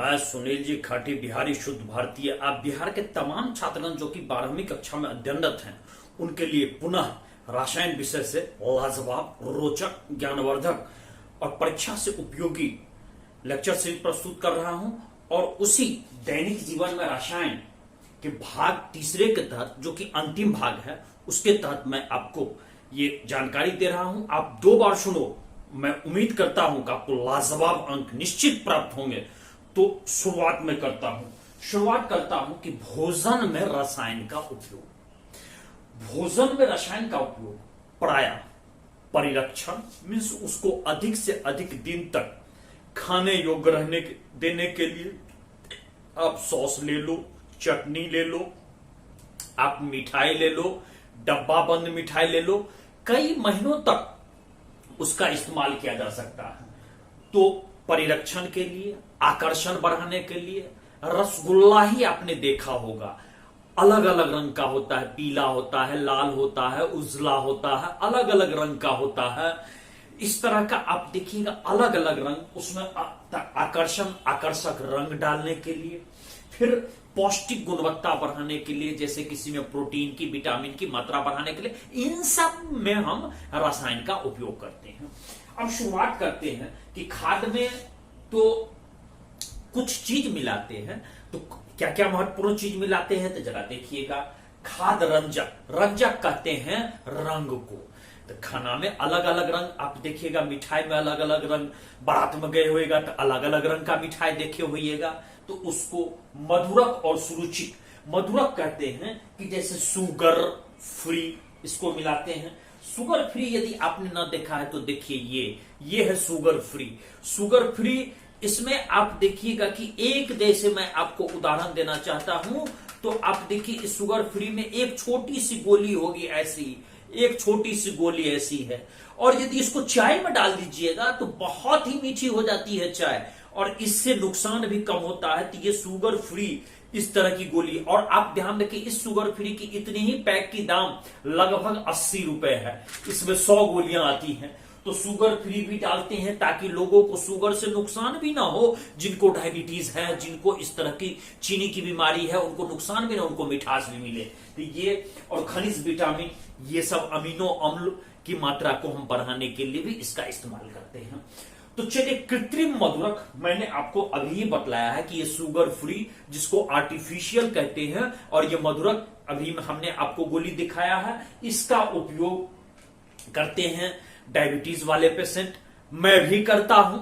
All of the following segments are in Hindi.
मैं सुनील जी खाटी बिहारी शुद्ध भारतीय। आप बिहार के तमाम छात्रगण जो कि 12वीं कक्षा में अध्ययनरत हैं उनके लिए पुनः रसायन विषय से लाजवाब, रोचक, ज्ञानवर्धक और परीक्षा से उपयोगी लेक्चर सीरीज प्रस्तुत कर रहा हूं। और उसी दैनिक जीवन में रसायन के भाग तीसरे के तहत, जो कि अंतिम भाग है, उसके तहत मैं आपको ये जानकारी दे रहा हूं। आप 2 बार सुनो। मैं उम्मीद करता हूं कि आपको लाजवाब अंक निश्चित प्राप्त होंगे। तो शुरुआत में करता हूं कि भोजन में रसायन का उपयोग। भोजन में रसायन का उपयोग प्रायः परिरक्षण मीन्स उसको अधिक से अधिक दिन तक खाने योग्य देने के लिए आप सॉस ले लो, चटनी ले लो, आप मिठाई ले लो, डब्बा बंद मिठाई ले लो, कई महीनों तक उसका इस्तेमाल किया जा सकता है। तो परिरक्षण के लिए, आकर्षण बढ़ाने के लिए, रसगुल्ला ही आपने देखा होगा, अलग अलग रंग का होता है, पीला होता है, लाल होता है, उजला होता है, अलग अलग रंग का होता है। इस तरह का आप देखिएगा अलग अलग रंग, उसमें आकर्षक रंग डालने के लिए, फिर पौष्टिक गुणवत्ता बढ़ाने के लिए, जैसे किसी में प्रोटीन की, विटामिन की मात्रा बढ़ाने के लिए, इन सब में हम रसायन का उपयोग करते हैं। अब शुरुआत करते हैं कि खाद में तो कुछ चीज मिलाते हैं। तो क्या क्या महत्वपूर्ण चीज मिलाते हैं तो जरा देखिएगा। खाद रंजक कहते हैं रंग को। तो खाना में अलग अलग रंग आप देखिएगा, मिठाई में अलग अलग रंग, बारात में गए होइएगा तो अलग अलग रंग का मिठाई देखे होइएगा। तो उसको मधुरक और सुरुचिक, मधुरक कहते हैं कि जैसे शुगर फ्री इसको मिलाते हैं। शुगर फ्री यदि आपने ना देखा है तो देखिए, ये है शुगर फ्री। शुगर फ्री इसमें आप देखिएगा कि एक जैसे मैं आपको उदाहरण देना चाहता हूं, तो आप देखिए इस शुगर फ्री में एक छोटी सी गोली होगी, ऐसी एक छोटी सी गोली ऐसी है। और यदि इसको चाय में डाल दीजिएगा तो बहुत ही मीठी हो जाती है चाय, और इससे नुकसान भी कम होता है। तो ये शुगर फ्री इस तरह की गोली। और आप ध्यान रखिए, इस शुगर फ्री की इतनी ही पैक की दाम लगभग 80 रुपए है। इसमें 100 गोलियां आती हैं। तो शुगर फ्री भी डालते हैं ताकि लोगों को शुगर से नुकसान भी ना हो, जिनको डायबिटीज है, जिनको इस तरह की चीनी की बीमारी है, उनको नुकसान भी ना, उनको मिठास भी मिले। तो ये और खनिज, विटामिन, ये सब अमीनो अम्ल की मात्रा को हम बढ़ाने के लिए भी इसका इस्तेमाल करते हैं। तो चलिए, कृत्रिम मधुरक मैंने आपको अभी बतलाया है कि ये शुगर फ्री, जिसको आर्टिफिशियल कहते हैं, और ये मधुरक अभी हमने आपको गोली दिखाया है, इसका उपयोग करते हैं डायबिटीज वाले पेशेंट। मैं भी करता हूं,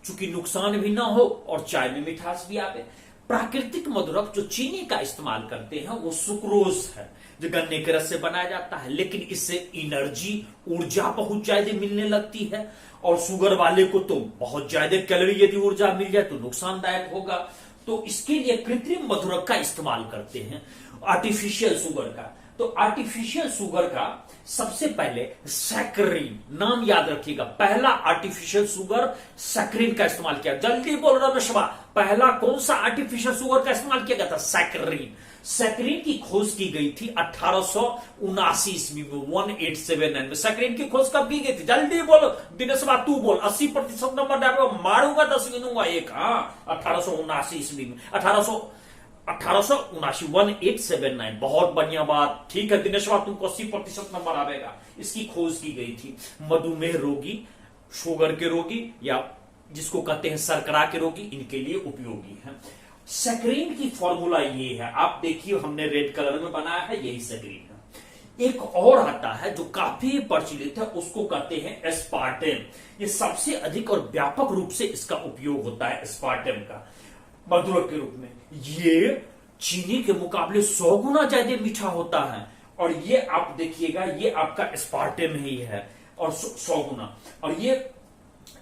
चूंकि नुकसान भी ना हो और चाय में मिठास भी आवे। प्राकृतिक मधुरक जो चीनी का इस्तेमाल करते हैं वो सुक्रोज है, जो गन्ने के रस से बनाया जाता है, लेकिन इससे एनर्जी, ऊर्जा बहुत ज्यादा मिलने लगती है। और शुगर वाले को तो बहुत ज्यादा कैलोरी यदि ऊर्जा मिल जाए तो नुकसानदायक होगा। तो इसके लिए कृत्रिम मधुरक का इस्तेमाल करते हैं, आर्टिफिशियल शुगर का। तो आर्टिफिशियल शुगर का सबसे पहले सैकरीन, नाम याद रखिएगा, पहला आर्टिफिशियल शुगर सैकरीन का इस्तेमाल किया। जल्दी बोल रमेश बा, पहला कौन सा आर्टिफिशियल शुगर का इस्तेमाल किया गया था? सैकरीन। सैकरीन की खोज की गई थी 1879 ईस्वी में, 1879 में। सैकरीन की खोज कब की गई थी? जल्दी बोलो दिनेश बा, तू बोल। 80% नंबर डालो, मारूंगा 10 गिनूंगा एक। हाँ, 1879 ईस्वी में, 1879, बहुत बढ़िया बात। ठीक है दिनेश बात, तुमको 80% नंबर आएगा। इसकी खोज की गई थी। मधुमेह रोगी, शुगर के रोगी, या जिसको कहते हैं शर्करा के रोगी, इनके लिए उपयोगी है। सैकरीन की फॉर्मूला ये है, आप देखिए हमने रेड कलर में बनाया है, यही सैकरीन है। एक और आता है जो काफी प्रचलित है, उसको कहते हैं एस्पार्टेम। ये सबसे अधिक और व्यापक रूप से इसका उपयोग होता है, एस्पार्टेम का मधुरक के रूप में। ये चीनी के मुकाबले 100 गुना ज्यादा मीठा होता है। और ये आप देखिएगा, ये आपका एस्पार्टेम ही है, और 100 गुना। और ये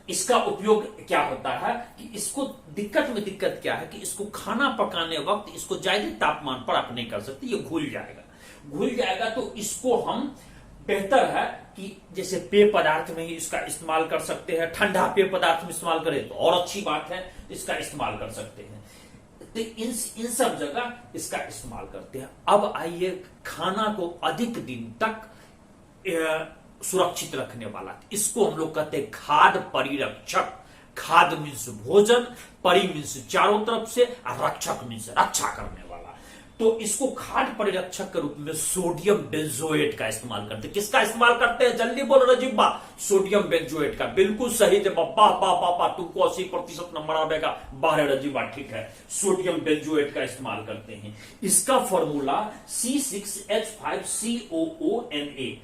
इसका उपयोग क्या होता है कि इसको दिक्कत क्या है कि इसको खाना पकाने वक्त इसको ज्यादा तापमान पर आप नहीं कर सकते, ये घुल जाएगा। तो इसको हम, बेहतर है कि जैसे पेय पदार्थ में ही इसका इस्तेमाल कर सकते हैं। ठंडा पेय पदार्थ में इस्तेमाल करें तो और अच्छी बात है, इसका इस्तेमाल कर सकते हैं। तो इन सब जगह इसका इस्तेमाल करते हैं। अब आइए, खाना को अधिक दिन तक सुरक्षित रखने वाला, इसको हम लोग कहते हैं खाद्य परिरक्षक। खाद मीन्स भोजन, परि मीन्स चारों तरफ से, और रक्षक मीन्स रक्षा करने वाला। तो इसको खाद्य परिरक्षक के रूप में सोडियम बेंजोएट का इस्तेमाल करते हैं। किसका इस्तेमाल करते हैं? जल्दी बोलो रजीबा। सोडियम बेंजोएट का। बिल्कुल सही जवाब। वाह वाह वाह वाह, तुमको 80% नंबर आएगा। बाहर रजीबा, ठीक है। सोडियम बेंजोएट का इस्तेमाल करते हैं। इसका फॉर्मूला C6H5COONA,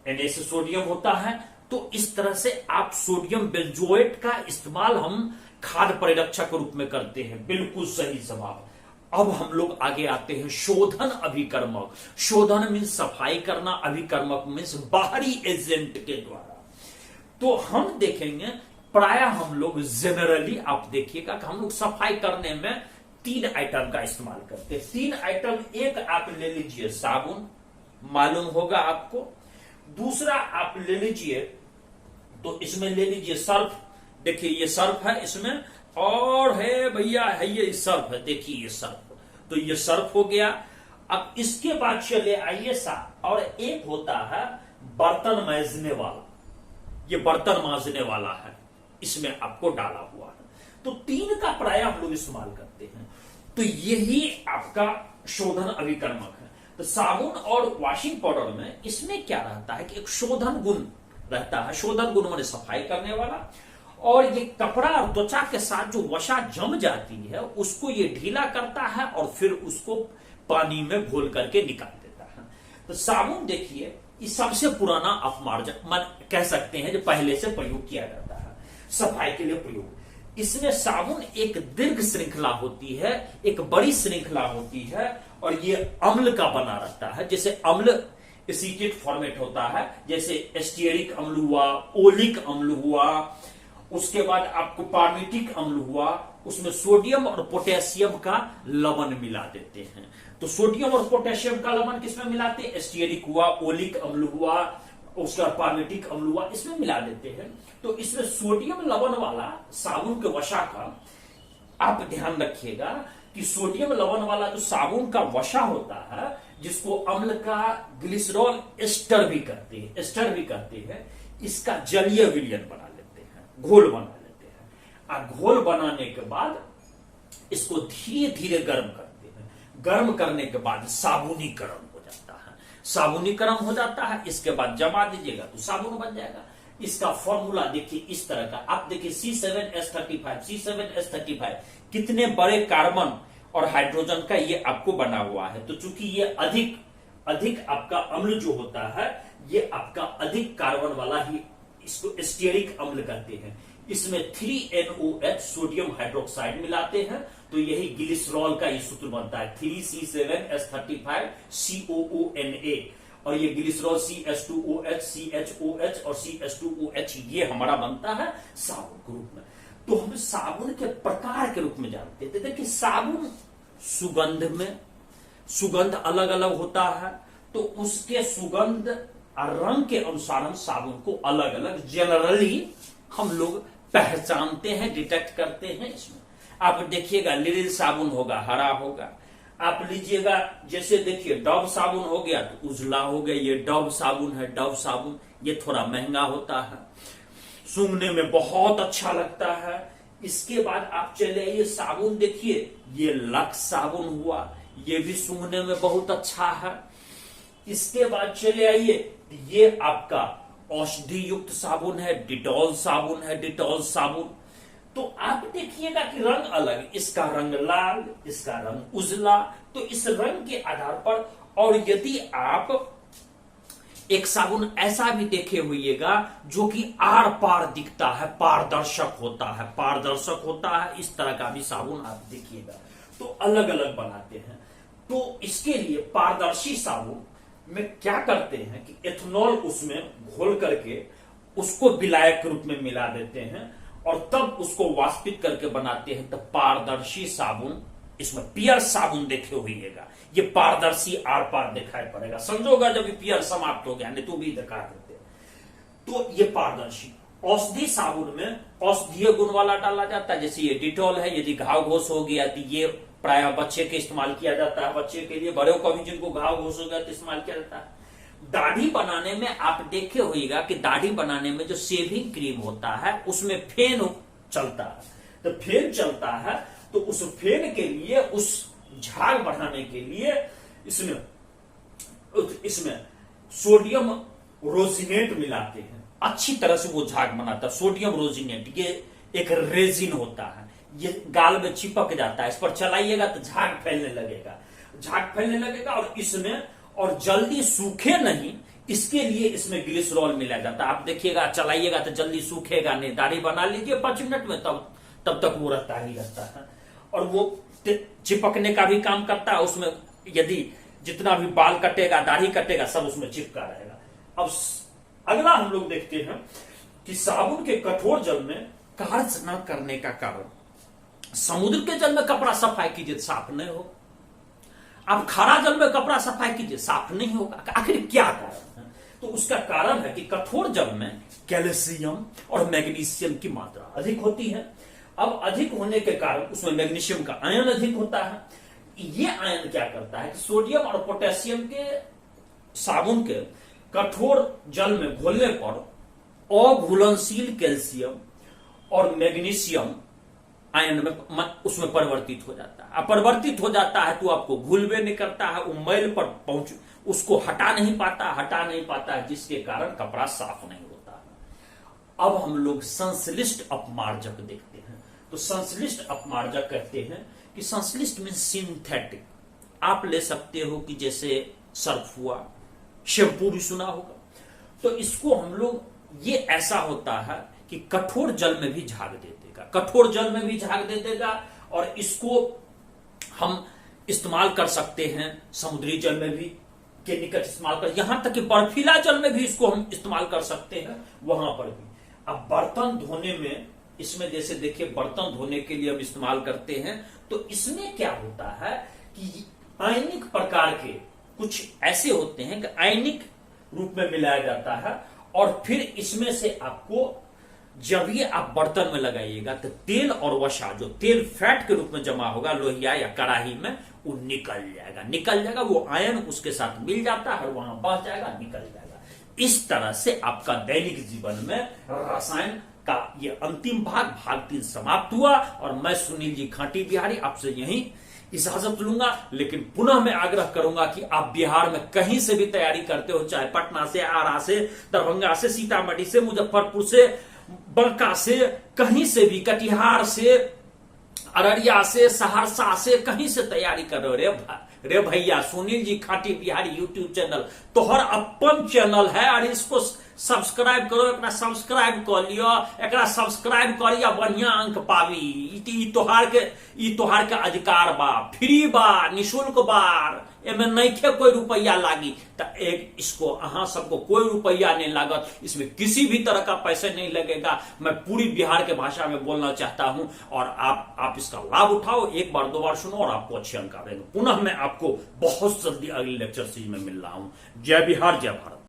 Na से सोडियम होता है। तो इस तरह से आप सोडियम बेंजोएट का इस्तेमाल हम खाद्य परिरक्षक के रूप में करते हैं। बिल्कुल सही जवाब। अब हम लोग आगे आते हैं शोधन अभिकर्मक। शोधन मीन्स सफाई करना, अभिकर्मक मीन्स बाहरी एजेंट के द्वारा। तो हम देखेंगे प्राय हम लोग जनरली, आप देखिएगा कि हम लोग सफाई करने में 3 आइटम का इस्तेमाल करते हैं। 3 आइटम, एक आप ले लीजिए साबुन, मालूम होगा आपको। दूसरा आप ले लीजिए, तो इसमें ले लीजिए सर्फ। देखिए ये सर्फ है इसमें, और है भैया है ये सर्फ है, देखिए ये सर्फ। तो ये सर्फ हो गया। अब इसके बाद चले आइए और एक होता है बर्तन मांजने वाला। ये बर्तन मांजने वाला है, इसमें आपको डाला हुआ है। तो 3 का प्राय हम लोग इस्तेमाल करते हैं। तो यही आपका शोधन अभिकर्मक है। तो साबुन और वॉशिंग पाउडर में इसमें क्या रहता है कि एक शोधन गुण रहता है। शोधन गुण माने सफाई करने वाला, और ये कपड़ा और त्वचा के साथ जो वसा जम जाती है उसको ये ढीला करता है और फिर उसको पानी में घोल करके निकाल देता है। तो साबुन देखिए ये सबसे पुराना अपमार्जक कह सकते हैं जो पहले से प्रयोग किया जाता है सफाई के लिए प्रयोग। इसमें साबुन एक दीर्घ श्रृंखला होती है, एक बड़ी श्रृंखला होती है, और ये अम्ल का बना रहता है। जैसे अम्ल एसिटेट फॉर्मेट होता है, जैसे एस्टियरिक अम्ल हुआ, ओलिक अम्ल हुआ, उसके बाद आपको पार्मिटिक अम्ल हुआ, उसमें सोडियम और पोटेशियम का लवण मिला देते हैं। तो सोडियम और पोटेशियम का लवण किसमें मिलाते हैं? एस्टियरिक हुआ, ओलिक अम्ल हुआ, उसका पार्मिटिक अम्ल हुआ, इसमें मिला देते हैं। तो इसमें सोडियम लवण वाला साबुन के वसा का आप ध्यान रखिएगा कि सोडियम लवण वाला जो साबुन का वसा होता है, जिसको अम्ल का ग्लिसरॉल एस्टर भी कहते हैं, इसका जलीय विलयन बना लेते हैं, घोल बना लेते हैं। और घोल बनाने के बाद इसको धीरे धीरे गर्म करते हैं। गर्म करने के बाद साबुनीकरण हो जाता है। साबुनीकरण हो जाता है, इसके बाद जमा दीजिएगा तो साबुन बन जाएगा। इसका फॉर्मूला देखिए इस तरह का, आप देखिए C7H35 कितने बड़े कार्बन और हाइड्रोजन का ये आपको बना हुआ है। तो चूंकि ये अधिक आपका अम्ल जो होता है, ये आपका अधिक कार्बन वाला ही, इसको एस्टियरिक अम्ल कहते हैं। इसमें 3NOH सोडियम हाइड्रोक्साइड मिलाते हैं, तो यही ग्लिसरॉल का ये सूत्र बनता है 3C7H35COONA। और ये ग्लिसरॉल CH2OH, CHOH और CH2OH ये हमारा बनता है साबुन के रूप में। तो हम साबुन के प्रकार के रूप में जानते थे। देखिए साबुन सुगंध अलग अलग होता है, तो उसके सुगंध और रंग के अनुसार हम साबुन को अलग अलग जनरली हम लोग पहचानते हैं, डिटेक्ट करते हैं। इसमें आप देखिएगा लिरिल साबुन होगा, हरा होगा। आप लीजिएगा जैसे देखिए डव साबुन हो गया तो उजला हो गया, ये डव साबुन है। डव साबुन ये थोड़ा महंगा होता है, सूंघने में बहुत अच्छा लगता है। इसके बाद आप चले आइए साबुन देखिए, ये लक्स साबुन हुआ, ये भी सूंघने में बहुत अच्छा है। इसके बाद चले आइए, ये आपका औषधि युक्त साबुन है, डिटॉल साबुन है, डिटॉल साबुन। तो आप देखिएगा कि रंग अलग, इसका रंग लाल, इसका रंग उजला। तो इस रंग के आधार पर, और यदि आप एक साबुन ऐसा भी देखे हुईगा जो कि आर पार दिखता है, पारदर्शक होता है, इस तरह का भी साबुन आप देखिएगा। तो अलग अलग बनाते हैं। तो इसके लिए पारदर्शी साबुन में क्या करते हैं कि एथेनॉल उसमें घोल करके उसको विलायक रूप में मिला देते हैं, और तब उसको वाष्पित करके बनाते हैं। तो पारदर्शी साबुन, इसमें पियर साबुन देखे हुईगा, ये पारदर्शी आर पार दिखाई पड़ेगा। समझोगा जब पियर समाप्त हो गया, नहीं तो भी दिखा देते। तो ये पारदर्शी। औषधि साबुन में औषधीय गुण वाला डाला जाता है, जैसे ये डिटॉल है। यदि घाव घोष हो गया तो ये प्राय बच्चे के इस्तेमाल किया जाता है, बच्चे के लिए। बड़े को भी जिनको घाव घोष हो गया तो इस्तेमाल किया जाता है। दाढ़ी बनाने में आप देखे होइएगा कि दाढ़ी बनाने में जो शेविंग क्रीम होता है उसमें फेन चलता है। तो फेन चलता है तो उस फेन के लिए, उस झाग बढ़ाने के लिए इसमें सोडियम रोजिनेट मिलाते हैं, अच्छी तरह से वो झाग बनाता है। सोडियम रोजिनेट ये एक रेजिन होता है, ये गाल में चिपक जाता है, इस पर चलाइएगा तो झाग फैलने लगेगा और जल्दी सूखे नहीं, इसके लिए इसमें ग्लिसरॉल मिलाया जाता है। आप देखिएगा, चलाइएगा तो जल्दी सूखेगा नहीं। दाढ़ी बना लीजिए 5 मिनट में, तब तक वो रहता ही रहता है, और वो चिपकने का भी काम करता है। उसमें यदि जितना भी बाल कटेगा, दाढ़ी कटेगा, सब उसमें चिपका रहेगा। अब अगला हम लोग देखते हैं कि साबुन के कठोर जल में कार्य न करने का कारण, समुद्र के जल में कपड़ा सफाई कीजिए साफ नहीं हो, आप खारा जल में कपड़ा सफाई कीजिए साफ नहीं होगा। आखिर क्या कारण है? तो उसका कारण है कि कठोर जल में कैल्शियम और मैग्नीशियम की मात्रा अधिक होती है। अब अधिक होने के कारण उसमें मैग्नीशियम का आयन अधिक होता है। ये आयन क्या करता है कि सोडियम और पोटेशियम के साबुन के कठोर जल में घोलने पर अघुलनशील कैल्शियम और मैग्नीशियम आयन में उसमें परिवर्तित हो जाता है। अपरिवर्तित हो जाता है तो आपको घुलवे नहीं करता है, वो मैल पर पहुंच उसको हटा नहीं पाता है, जिसके कारण कपड़ा साफ नहीं होता है। अब हम लोग संश्लिष्ट अपमार्जक देखते हैं। तो संश्लिष्ट अपमार्जक कहते हैं कि संश्लिष्ट मीन सिंथेटिक। आप ले सकते हो कि जैसे सर्फ हुआ, शैम्पू भी सुना होगा। तो इसको हम लोग, ये ऐसा होता है कि कठोर जल में भी झाग दे देगा, और इसको हम इस्तेमाल कर सकते हैं समुद्री जल में भी के निकट इस्तेमाल कर, यहां तक कि बर्फीला जल में भी इसको हम इस्तेमाल कर सकते हैं, वहां पर भी। अब बर्तन धोने में, इसमें जैसे देखिए बर्तन धोने के लिए हम इस्तेमाल करते हैं, तो इसमें क्या होता है कि आयनिक प्रकार के कुछ ऐसे होते हैं कि आयनिक रूप में मिलाया जाता है, और फिर इसमें से आपको, जब ये आप बर्तन में लगाइएगा तो तेल और वसा, जो तेल फैट के रूप में जमा होगा लोहिया या कड़ाही में, वो निकल जाएगा। वो आयन उसके साथ मिल जाता है और वहां बह जाएगा, निकल जाएगा। इस तरह से आपका दैनिक जीवन में रसायन का ये अंतिम भाग 3 समाप्त हुआ, और मैं सुनील जी खाटी बिहारी आपसे यही इजाजत लूंगा। लेकिन पुनः मैं आग्रह करूंगा कि आप बिहार में कहीं से भी तैयारी करते हो, चाहे पटना से, आरा से, दरभंगा से, सीतामढ़ी से, मुजफ्फरपुर से, बंका से, कहीं से भी, कटिहार से, अररिया से, सहरसा से, कहीं से तैयारी कर रहे हो रे भैया, सुनील जी खाटी बिहारी यूट्यूब चैनल तोहर अपन चैनल है, और इसको सब्सक्राइब करो, एकरा सब्सक्राइब कर लियो, एकरा सब्सक्राइब करिया बढ़िया अंक पावी। ई तोहार के अधिकार बा, फ्री बा, निःशुल्क बा, एमे नइखे कोई रुपया लागी। तो एक इसको अहां सबको कोई रुपया नहीं लागत, इसमें किसी भी तरह का पैसे नहीं लगेगा। मैं पूरी बिहार के भाषा में बोलना चाहता हूं, और आप इसका लाभ उठाओ, 1 बार 2 बार सुनो, और आपको अच्छे अंक आएंगे। पुनः मैं आपको बहुत जल्दी अगले लेक्चर सीरीज में मिल रहा हूं। जय बिहार, जय भारत।